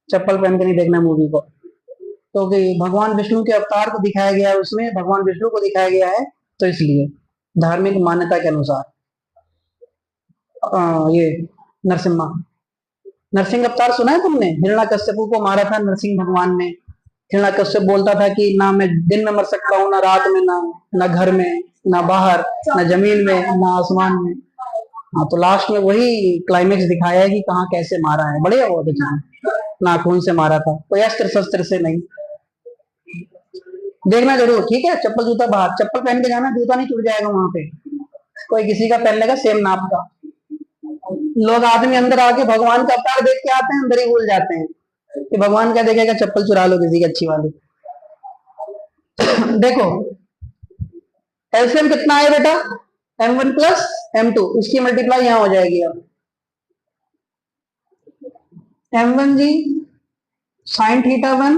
चप्पल पहन के नहीं देखना मूवी को। तो कि भगवान विष्णु के अवतार को दिखाया गया है उसमें, भगवान विष्णु को दिखाया गया है, तो इसलिए धार्मिक मान्यता के अनुसार ये नरसिम्हा, नरसिंह अवतार सुना है तुमने, हिरण्याकश्यपु को मारा था नरसिंह भगवान ने। हिरण्याकश्यप बोलता था कि ना मैं दिन में मर सकता हूँ, ना रात में, ना घर में, ना बाहर, ना जमीन में, ना आसमान में। हाँ, तो लास्ट में वही क्लाइमेक्स दिखाया है कि कहाँ कैसे मारा है, बढ़िया बहुत अच्छा, नाखून से मारा था, कोई अस्त्र शस्त्र से नहीं। देखना जरूर, ठीक है। चप्पल जूता बाहर, चप्पल पहन के जाना, जूता नहीं टूट जाएगा वहां पे, कोई किसी का पहन लेगा सेम नाप का। लोग आदमी अंदर आके भगवान का अवतार देख के आते हैं, अंदर ही भूल जाते हैं कि भगवान क्या देखेगा, चप्पल चुरा लो किसी की अच्छी वाली। देखो एलसीएम कितना है बेटा, m1 प्लस m2, इसकी मल्टीप्लाई यहां हो जाएगी। अब m1 g sine theta 1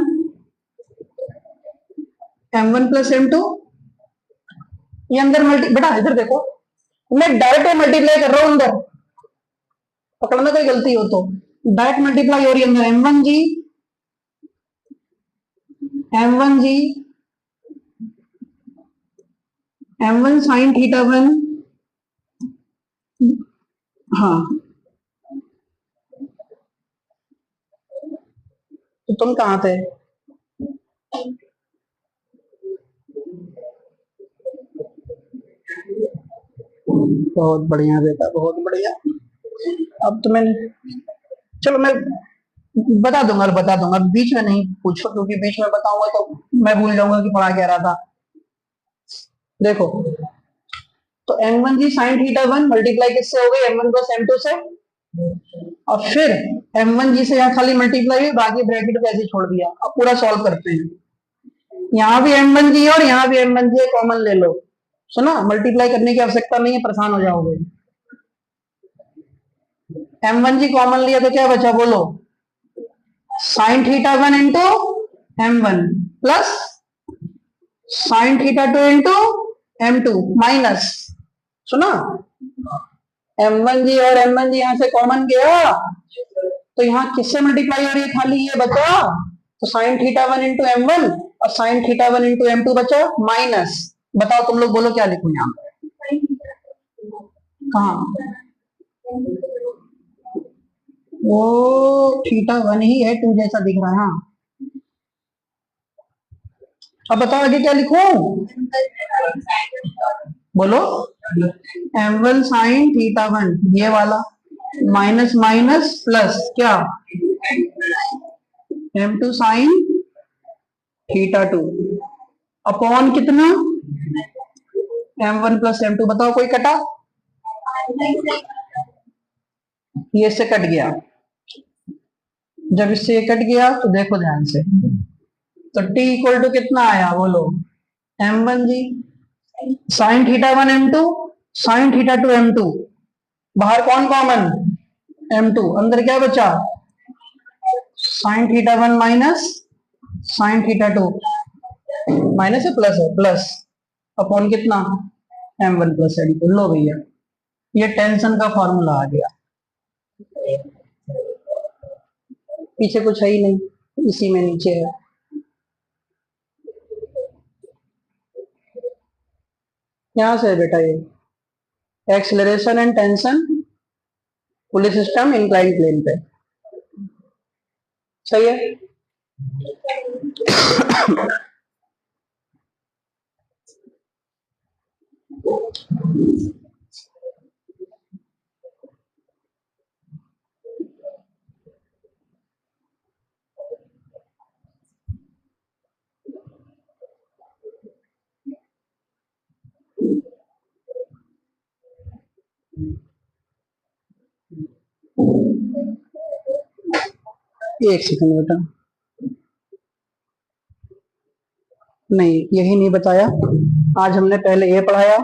m1 plus m2, ये अंदर बेटा इधर देखो, मैं डायरेक्ट मल्टीप्लाई कर रहा हूं अंदर, पकड़ना कोई गलती हो तो, डायरेक्ट मल्टीप्लाई हो रही है अंदर, m1 जी m1 जी m1 साइन थीटा 1, हाँ तो तुम कहाँ थे, बहुत बढ़िया बेटा, बहुत बढ़िया। अब तो मैंने, चलो मैं बता दूंगा, बीच में नहीं पूछो, क्योंकि बीच में बताऊंगा तो मैं भूल जाऊंगा कि पढ़ा क्या रहा था। देखो तो m1 g sine theta 1 multiply किससे हो गई, m1 प्लस m2 से, और फिर m1 जी से यहाँ खाली मल्टीप्लाई हुई, बाकी ब्रैकेट को ऐसे छोड़ दिया। अब पूरा सॉल्व करते हैं, यहाँ भी M1G है और यहाँ भी M1G है, कॉमन ले लो। सुना, मल्टीप्लाई करने की आवश्यकता नहीं है, परेशान हो जाओगे। M1G कॉमन लिया तो क्या बचा बोलो, sign theta 1 into M1 plus sign theta 2 into M2 minus, सुना, M1G और M1G यहां से कॉमन गया तो यहाँ किससे मल्टीप्लाई हो रही है, खाली ये बचा, तो साइन थीटा 1 इंटू M1 और साइन थीटा 1 इंटू M2 बचा माइनस। बताओ तुम लोग बोलो क्या लिखूं यहाँ, कहा, वो थीटा 1 ही है, 2 जैसा दिख रहा है। हाँ अब बताओ आगे क्या लिखूं, बोलो, M1 साइन थीटा 1 ये वाला माइनस माइनस प्लस क्या, M2 साइन थीटा 2 अपॉन कितना, M1 प्लस M2। बताओ कोई कटा, ये से कट गया, जब इससे ये कट गया तो देखो ध्यान से, तो t इक्वल टू कितना आया बोलो, M1G sign theta 1 M2 sine theta 2 M2, बाहर कौन कॉमन, M2, अंदर क्या बचा, sign theta 1 minus sign theta 2, minus है प्लस है, प्लस अपॉन कितना, M1 प्लस M2। लो भैया ये टेंशन का फॉर्मूला आ गया, पीछे कुछ है ही नहीं, इसी में नीचे है। यहां से है बेटा ये, acceleration and tension pulleys system incline plane पे, सही है। एक सेकंड बेटा, नहीं यही नहीं बताया, आज हमने पहले ये पढ़ाया,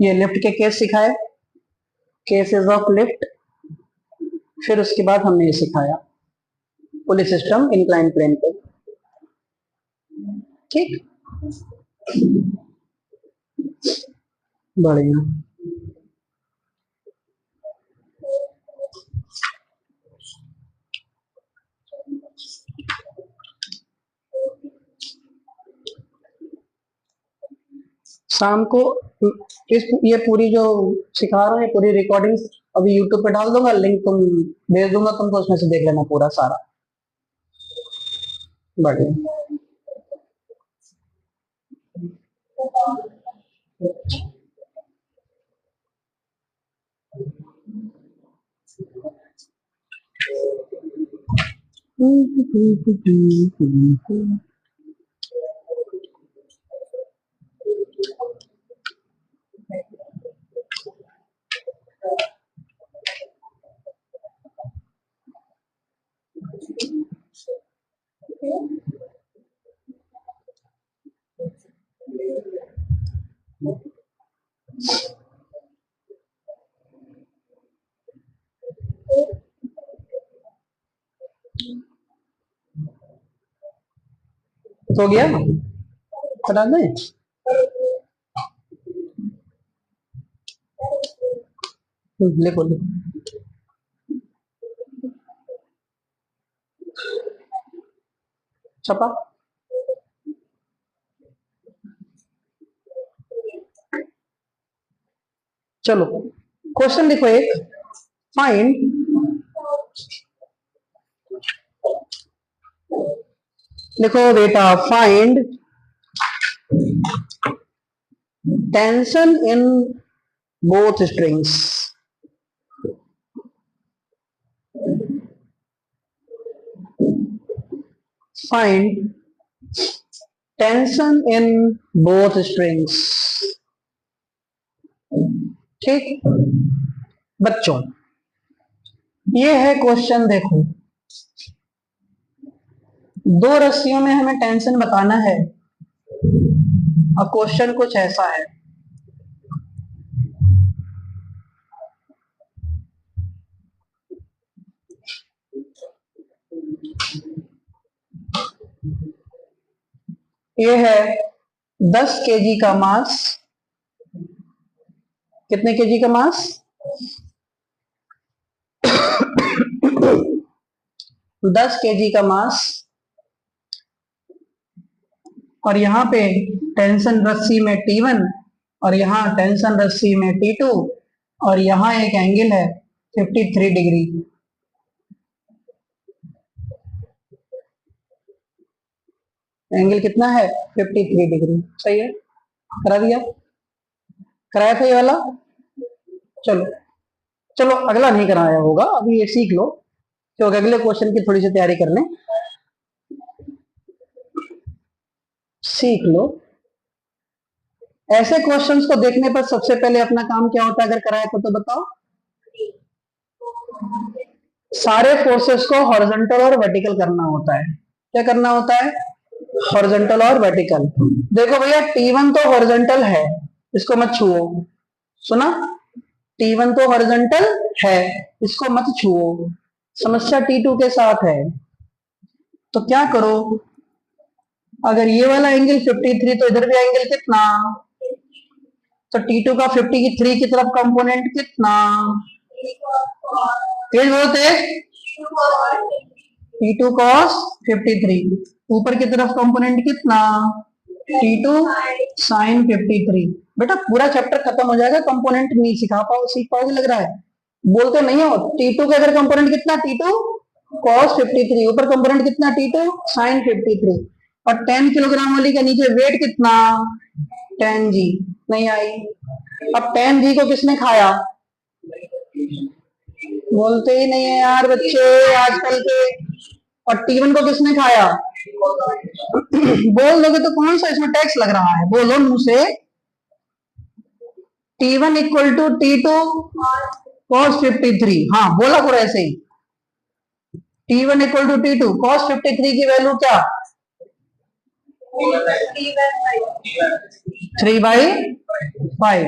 ये लिफ्ट के केस सिखाए, केसेस ऑफ लिफ्ट, फिर उसके बाद हमने ये सिखाया पुलिस सिस्टम इंक्लाइन प्लेन पे, ठीक, बढ़िया। शाम को इस ये पूरी जो सिखा रहा हूँ, ये पूरी रिकॉर्डिंग अभी यूट्यूब पे डाल दूंगा, लिंक तुम भेज दूंगा तुमको, उसमें से देख लेना पूरा सारा, बढ़िया। हो गया, बता दें, लिखो लिखो, छपा, चलो क्वेश्चन लिखो एक, फाइंड लिखो बेटा, find tension in both strings, find tension in both strings, ठीक बच्चों, ये है क्वेश्चन, देखो दो रस्सियों में हमें टेंशन बताना है और क्वेश्चन कुछ ऐसा है। ये है 10 केजी का मास। कितने केजी का मास? 10 केजी का मास। और यहाँ पे टेंशन रस्सी में T1 और यहाँ टेंशन रस्सी में T2 और यहाँ एक एंगल है 53 डिग्री। एंगल कितना है? 53 डिग्री। सही है, करा दिया, कराया था ये वाला। चलो चलो अगला नहीं कराया होगा, अभी ये सीख लो क्योंकि अगले क्वेश्चन की थोड़ी सी तैयारी कर लें। सीख लो। ऐसे क्वेश्चंस को देखने पर सबसे पहले अपना काम क्या होता है अगर कराया तो बताओ? सारे फोर्सेस को हॉरिजॉन्टल और वर्टिकल करना होता है। क्या करना होता है? हॉरिजॉन्टल और वर्टिकल। देखो भैया T1 तो हॉरिजॉन्टल है, इसको मत छुओ। सुना? T1 तो हॉरिजॉन्टल है, इसको मत छुओ। समस्या T2 के साथ है। तो क्या करो, अगर ये वाला एंगल 53 तो इधर भी एंगल कितना? तो T2 का 53 की तरफ कंपोनेंट कितना? तेज बोलते, T2 cos 53। ऊपर की तरफ कंपोनेंट कितना? T2 sin 53। बेटा पूरा चैप्टर खत्म हो जाएगा, कंपोनेंट नहीं सिखा पाओ, सीख पाओगे लग रहा है। बोलते नहीं हो। T2 का इधर कंपोनेंट कितना? T2 cos 53। ऊपर कंपोनेंट कितना? T2 sin 53। और 10 किलोग्राम वाली के नीचे वेट कितना? 10 g। नहीं आई। अब 10 g को किसने खाया? बोलते ही नहीं है यार बच्चे आजकल के। और T1 को किसने खाया? बोल दोगे तो कौन सा इसमें टैक्स लग रहा है? बोलो मुंह से। T1 equal to T2 cos 53। हाँ बोला करो ऐसे ही। T1 equal to T2 cos 53 की वैल्यू क्या? 3/5।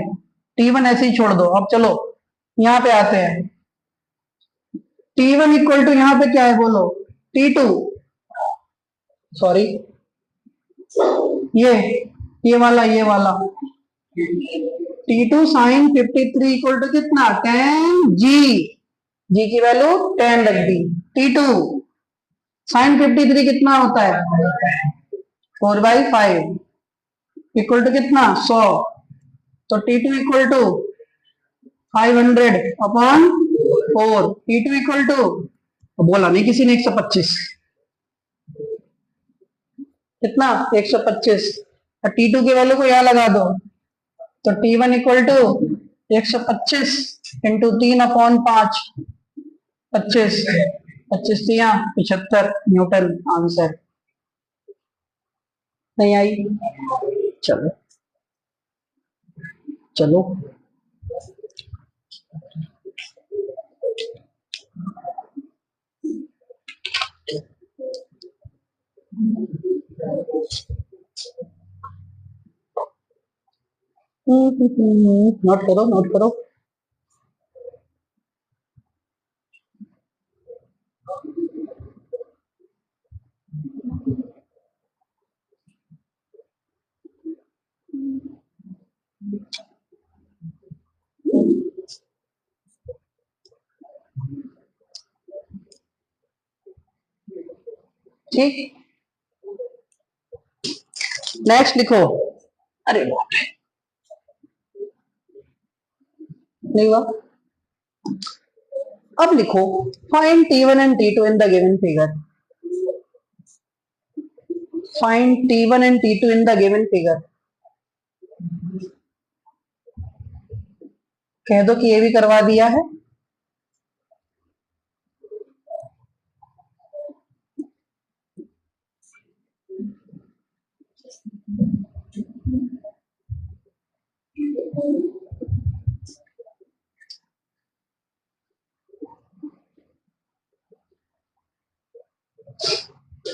T1 ऐसे ही छोड़ दो। अब चलो यहाँ पे आते हैं। T1 इक्वल टू यहाँ पे क्या है बोलो? T2, सॉरी ये वाला T2 sin 53 इक्वल टू कितना? 10 g। जी की वैल्यू 10 रख दी। T2 sin 53 कितना होता है? 4/5 इक्वल टू कितना? 100। तो T2 equal to 500 upon 4। T2 equal to, बोला नहीं किसी ने, 125। कितना? 125। और T2 की वैल्यू को यहाँ लगा दो। तो T1 equal to 125 into 3/5। 25 25 75 newton answer. नहीं आई। चलो चलो नोट करो नोट करो। ठीक, नेक्स्ट लिखो। अरे बाप रे, नहीं हुआ। अब लिखो find T1 and T2 in the given figure. Find T1 and T2 in the given figure. कह दो कि ये भी करवा दिया है।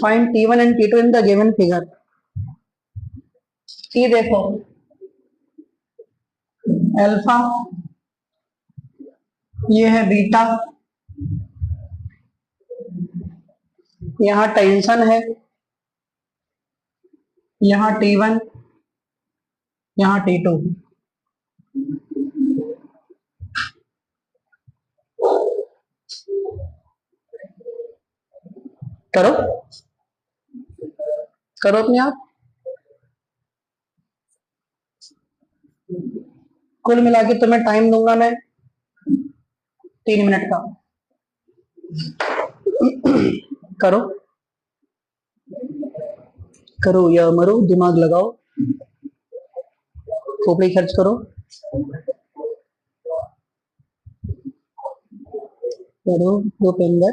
Find T1 and T2 in the given figure. ये देखो अल्फा, ये है बीटा, यहाँ टेंशन है, यहाँ T1, यहाँ T2। करो करो अपने आप। कुल मिला के तुम्हें टाइम दूंगा मैं 3 मिनट का। करो करो या मरो, दिमाग लगाओ, खोपड़ी खर्च करो। करो भूपेंद्र,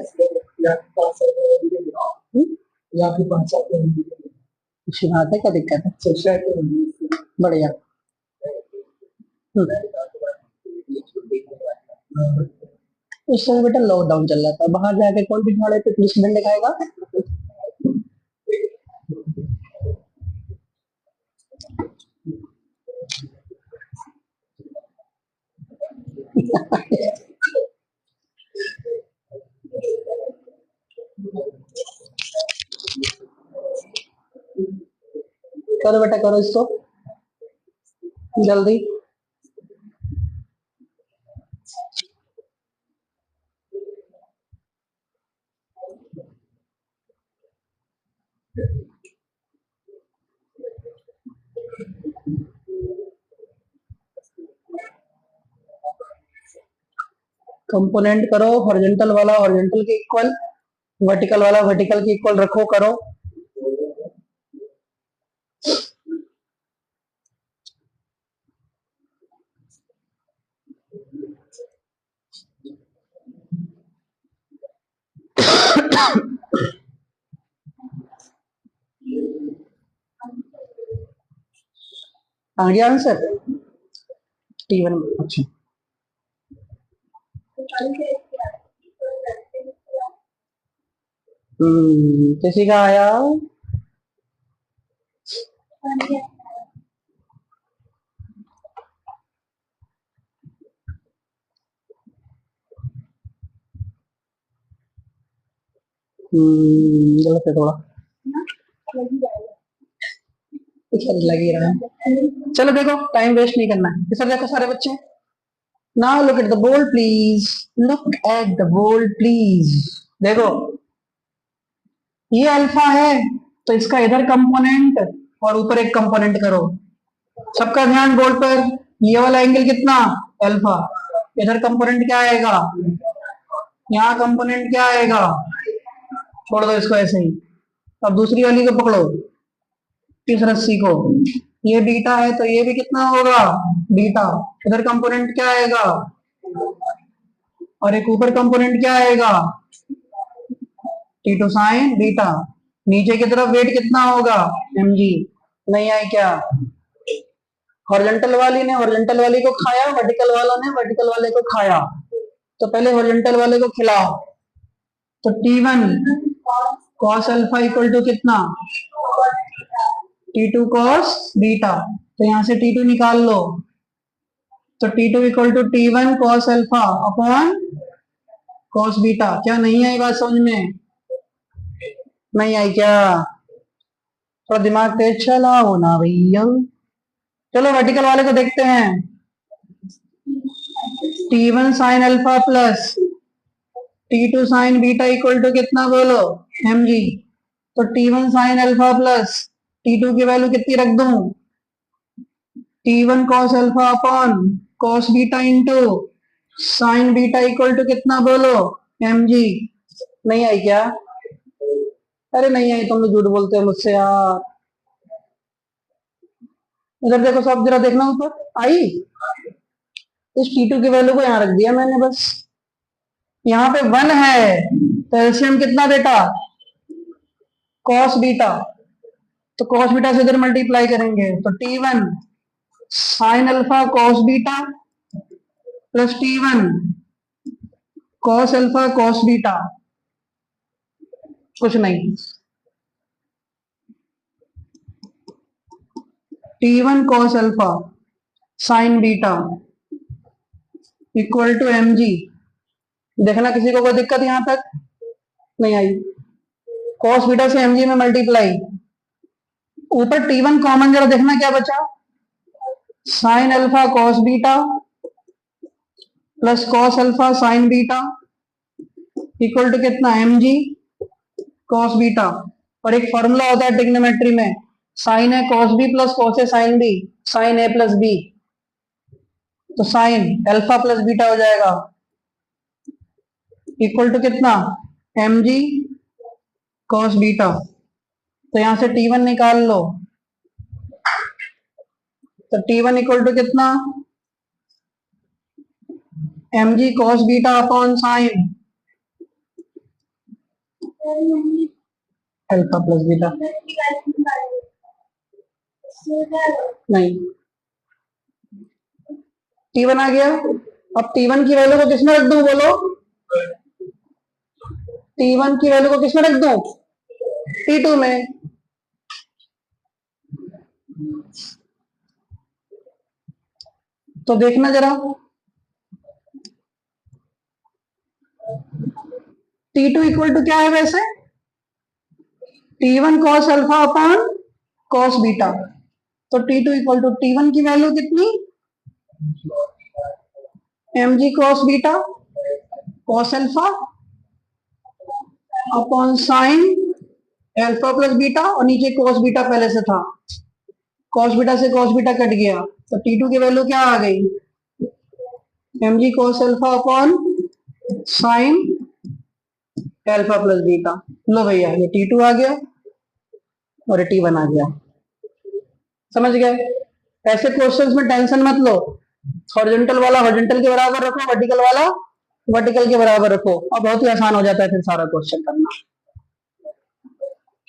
अच्छी बात है, क्या दिक्कत है? बढ़िया। इस समय बेटा लॉकडाउन चल रहा था, बाहर जाके कौन बिछाड़े पे पुलिस डंडे खाएगा? करो बेटा करो इसको जल्दी। कंपोनेंट करो, हॉरिजॉन्टल वाला हॉरिजॉन्टल के इक्वल, वर्टिकल वाला वर्टिकल के इक्वल रखो। करो आ गया आंसर T1। अच्छा किसी का आया? गलत है थोड़ा, लग ही रहा है। चलो देखो, टाइम वेस्ट नहीं करना है। सर देखो सारे बच्चे, now look at the board please, look at the board please. देखो ये अल्फा है तो इसका इधर कंपोनेंट और ऊपर एक कंपोनेंट करो। सबका ध्यान बोर्ड पर, ये वाला एंगल कितना? अल्फा। इधर कंपोनेंट क्या आएगा? यहाँ कंपोनेंट क्या आएगा? छोड़ दो इसको ऐसे ही। अब दूसरी वाली को पकड़ो, इस रस्सी को। ये बीटा है तो ये भी कितना होगा? बीटा। इधर कंपोनेंट क्या आएगा? और एक ऊपर कंपोनेंट क्या आएगा? T2 sine beta. नीचे की तरफ वेट कितना होगा? mg। नहीं आई क्या? हॉरिजॉन्टल वाली ने हॉरिजॉन्टल वाली को खाया, वर्टिकल वाला ने वर्टिकल वाले को खाया, तो पहले हॉरिजॉन्टल वाले को खिलाओ। तो T1 cos alpha equal to कितना? T2 cos beta. तो यहां से T2 निकाल लो, तो T2 equal to T1 cos alpha upon cos beta. क्या नहीं आई बात समझ में? नहीं आई क्या? थोड़ा दिमाग तेज चलाओ ना भैया। चलो वर्टिकल वाले को देखते हैं। T1 sine alpha plus T2 sine beta equal to कितना बोलो? mg। तो T1 sine alpha plus T2 की वैल्यू कितनी रख दूं? T1 cos alpha upon cos beta into sine beta equal to कितना बोलो? mg। नहीं आई क्या? अरे नहीं आई, तुम झूठ बोलते हो मुझसे यार। इधर देखो सब, जरा देखना ऊपर आई। इस T2 की वैल्यू को यहाँ रख दिया मैंने बस। यहाँ पे 1 है तो एलसीएम कितना बेटा? cos beta. तो cos बीटा से इधर मल्टीप्लाई करेंगे तो T1 sine alpha cos beta plus T1 cos alpha cos beta. कुछ नहीं, T1 cos alpha sine beta equal to mg। देखना किसी को कोई दिक्कत यहां तक नहीं आई। cos बीटा से mg में मल्टीप्लाई, ऊपर T1 कॉमन, जरा देखना क्या बचा, sine alpha cos beta plus cos alpha sine beta equal to कितना, mg cos बीटा। और एक फॉर्मूला होता है ट्रिग्नोमेट्री में, sign A cos b plus cos A sine b, sine a plus b, तो साइन अल्फा प्लस बीटा हो जाएगा इक्वल टू कितना, mg cos बीटा। तो यहां से T1 निकाल लो, तो T1 इक्वल टू कितना, mg cos beta upon sine alpha plus beta. नहीं, T1 आ गया। अब T1 की वैल्यू को किसमें रख दूं, बोलो, T1 की वैल्यू को किसमें रख दूं, T2 में। तो देखना जरा, T2 इक्वल टू क्या है वैसे, T1 cos alpha upon cos beta. तो T2 इक्वल टू T1 की वैल्यू कितनी, mg cos beta cos alpha upon sine alpha plus beta, और नीचे cos बीटा पहले से था, cos बीटा से cos बीटा कट गया, तो T2 की वैल्यू क्या आ गई, mg cos alpha upon sine alpha plus beta. लो भैया, ये T2 आ गया और ये T1 आ गया। समझ गए? ऐसे क्वेश्चंस में टेंशन मत लो, हॉरिजॉन्टल वाला हॉरिजॉन्टल के बराबर रखो, वर्टिकल वाला वर्टिकल के बराबर रखो, और बहुत ही आसान हो जाता है फिर सारा क्वेश्चन करना।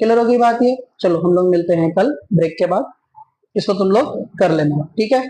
क्लियर होगी बात ये? चलो हम लोग मिलते हैं कल ब्रेक के बाद, इसको तुम लोग कर लेना, ठीक है?